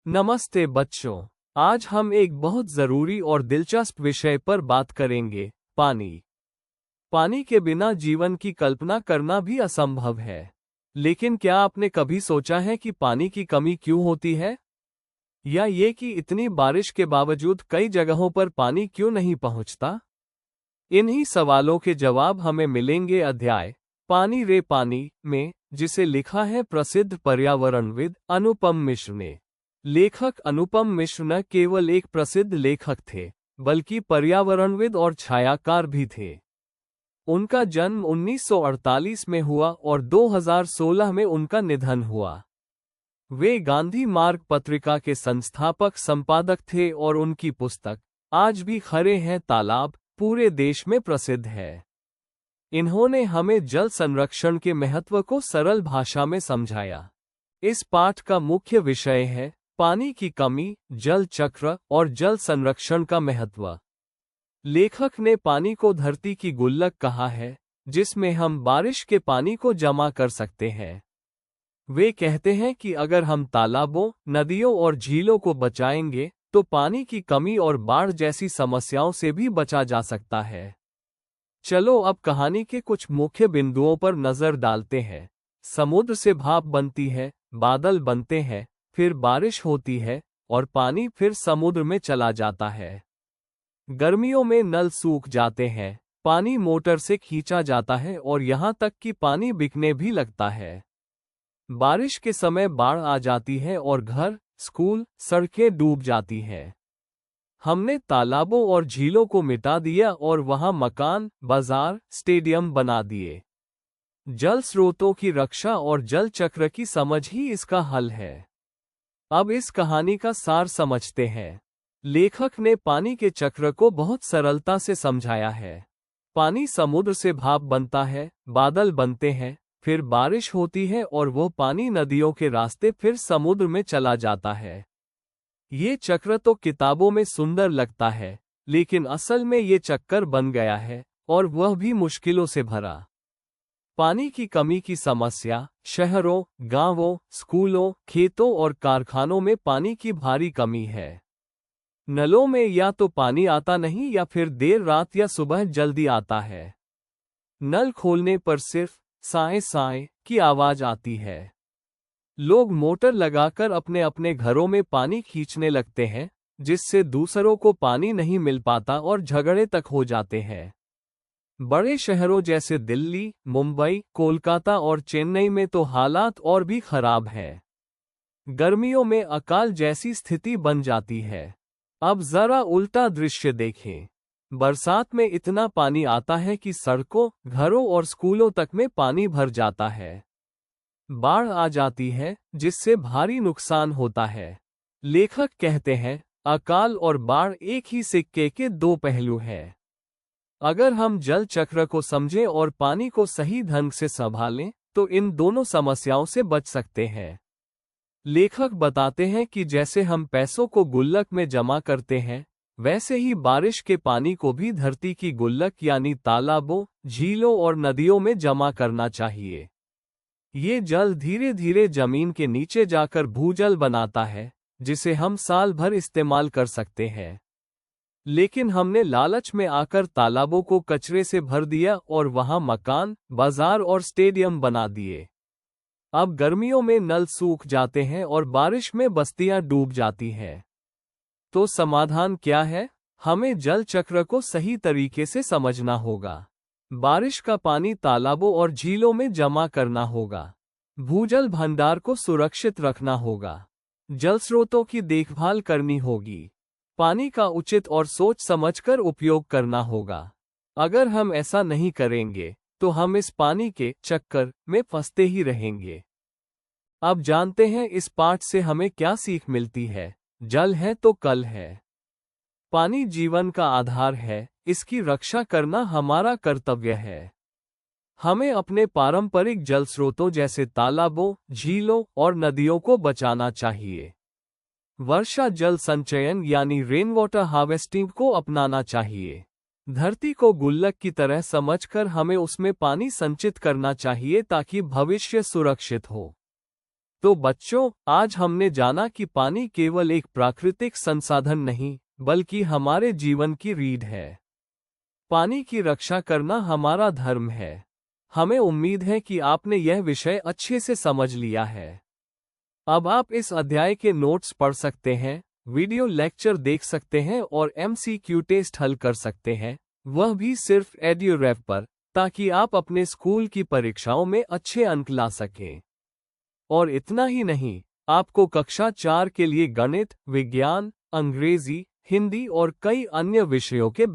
नमस्ते बच्चों। आज हम एक बहुत जरूरी और दिलचस्प विषय पर बात करेंगे, पानी। पानी के बिना जीवन की कल्पना करना भी असंभव है। लेकिन क्या आपने कभी सोचा है कि पानी की कमी क्यों होती है? या ये कि इतनी बारिश के बावजूद कई जगहों पर पानी क्यों नहीं पहुंचता? इन्हीं सवालों के जवाब हमें मिलेंगे अध्याय पानी रे पानी में, जिसे लिखा है प्रसिद्ध पर्यावरणविद अनुपम मिश्र ने। लेखक अनुपम मिश्र न केवल एक प्रसिद्ध लेखक थे, बल्कि पर्यावरणविद और छायाकार भी थे। उनका जन्म 1948 में हुआ और 2016 में उनका निधन हुआ। वे गांधी मार्ग पत्रिका के संस्थापक संपादक थे और उनकी पुस्तक आज भी खरे हैं तालाब पूरे देश में प्रसिद्ध है। इन्होंने हमें जल संरक्षण के महत्व को सरल भाषा में समझाया। इस पाठ का मुख्य विषय है पानी की कमी, जल चक्र और जल संरक्षण का महत्व। लेखक ने पानी को धरती की गुल्लक कहा है, जिसमें हम बारिश के पानी को जमा कर सकते हैं। वे कहते हैं कि अगर हम तालाबों, नदियों और झीलों को बचाएंगे, तो पानी की कमी और बाढ़ जैसी समस्याओं से भी बचा जा सकता है। चलो अब कहानी के कुछ मुख्य बिंदुओं पर नजर डालते हैं। समुद्र से भाप बनती है, बादल बनते हैं, फिर बारिश होती है और पानी फिर समुद्र में चला जाता है। गर्मियों में नल सूख जाते हैं, पानी मोटर से खींचा जाता है और यहाँ तक कि पानी बिकने भी लगता है। बारिश के समय बाढ़ आ जाती है और घर, स्कूल, सड़कें डूब जाती हैं। हमने तालाबों और झीलों को मिटा दिया और वहां मकान, बाजार, स्टेडियम बना दिए। जल स्रोतों की रक्षा और जल चक्र की समझ ही इसका हल है। अब इस कहानी का सार समझते हैं। लेखक ने पानी के चक्र को बहुत सरलता से समझाया है। पानी समुद्र से भाप बनता है, बादल बनते हैं, फिर बारिश होती है और वो पानी नदियों के रास्ते फिर समुद्र में चला जाता है। ये चक्र तो किताबों में सुंदर लगता है, लेकिन असल में ये चक्कर बन गया है, और वह भी मुश्किलों से भरा। पानी की कमी की समस्या शहरों, गांवों, स्कूलों, खेतों और कारखानों में पानी की भारी कमी है। नलों में या तो पानी आता नहीं या फिर देर रात या सुबह जल्दी आता है। नल खोलने पर सिर्फ साए साए की आवाज आती है। लोग मोटर लगाकर अपने अपने घरों में पानी खींचने लगते हैं, जिससे दूसरों को पानी नहीं मिल पाता और झगड़े तक हो जाते हैं। बड़े शहरों जैसे दिल्ली, मुंबई, कोलकाता और चेन्नई में तो हालात और भी खराब हैं। गर्मियों में अकाल जैसी स्थिति बन जाती है। अब जरा उल्टा दृश्य देखें। बरसात में इतना पानी आता है कि सड़कों, घरों और स्कूलों तक में पानी भर जाता है। बाढ़ आ जाती है, जिससे भारी नुकसान होता है। लेखक कहते हैं, अकाल और बाढ़ एक ही सिक्के के दो पहलू हैं। अगर हम जल चक्र को समझें और पानी को सही ढंग से संभालें, तो इन दोनों समस्याओं से बच सकते हैं। लेखक बताते हैं कि जैसे हम पैसों को गुल्लक में जमा करते हैं, वैसे ही बारिश के पानी को भी धरती की गुल्लक यानी तालाबों, झीलों और नदियों में जमा करना चाहिए। ये जल धीरे धीरे जमीन के नीचे जाकर भूजल बनाता है, जिसे हम साल भर इस्तेमाल कर सकते हैं। लेकिन हमने लालच में आकर तालाबों को कचरे से भर दिया और वहां मकान, बाजार और स्टेडियम बना दिए। अब गर्मियों में नल सूख जाते हैं और बारिश में बस्तियां डूब जाती हैं। तो समाधान क्या है? हमें जल चक्र को सही तरीके से समझना होगा। बारिश का पानी तालाबों और झीलों में जमा करना होगा। भूजल भंडार को सुरक्षित रखना होगा। जल स्रोतों की देखभाल करनी होगी। पानी का उचित और सोच समझकर उपयोग करना होगा। अगर हम ऐसा नहीं करेंगे, तो हम इस पानी के चक्कर में फंसते ही रहेंगे। अब जानते हैं इस पाठ से हमें क्या सीख मिलती है। जल है तो कल है। पानी जीवन का आधार है, इसकी रक्षा करना हमारा कर्तव्य है। हमें अपने पारंपरिक जल स्रोतों जैसे तालाबों, झीलों और नदियों को बचाना चाहिए। वर्षा जल संचयन यानी रेन वाटर हार्वेस्टिंग को अपनाना चाहिए। धरती को गुल्लक की तरह समझकर हमें उसमें पानी संचित करना चाहिए ताकि भविष्य सुरक्षित हो। तो बच्चों, आज हमने जाना कि पानी केवल एक प्राकृतिक संसाधन नहीं, बल्कि हमारे जीवन की रीढ़ है। पानी की रक्षा करना हमारा धर्म है। हमें उम्मीद है कि आपने यह विषय अच्छे से समझ लिया है। अब आप इस अध्याय के नोट्स पढ़ सकते हैं, वीडियो लेक्चर देख सकते हैं और MCQ टेस्ट हल कर सकते हैं, वह भी सिर्फ एड्यूरैप पर, ताकि आप अपने स्कूल की परीक्षाओं में अच्छे अंक ला सकें। और इतना ही नहीं, आपको कक्षा 4 के लिए गणित, विज्ञान, अंग्रेजी, हिंदी और कई अन्य विषयों के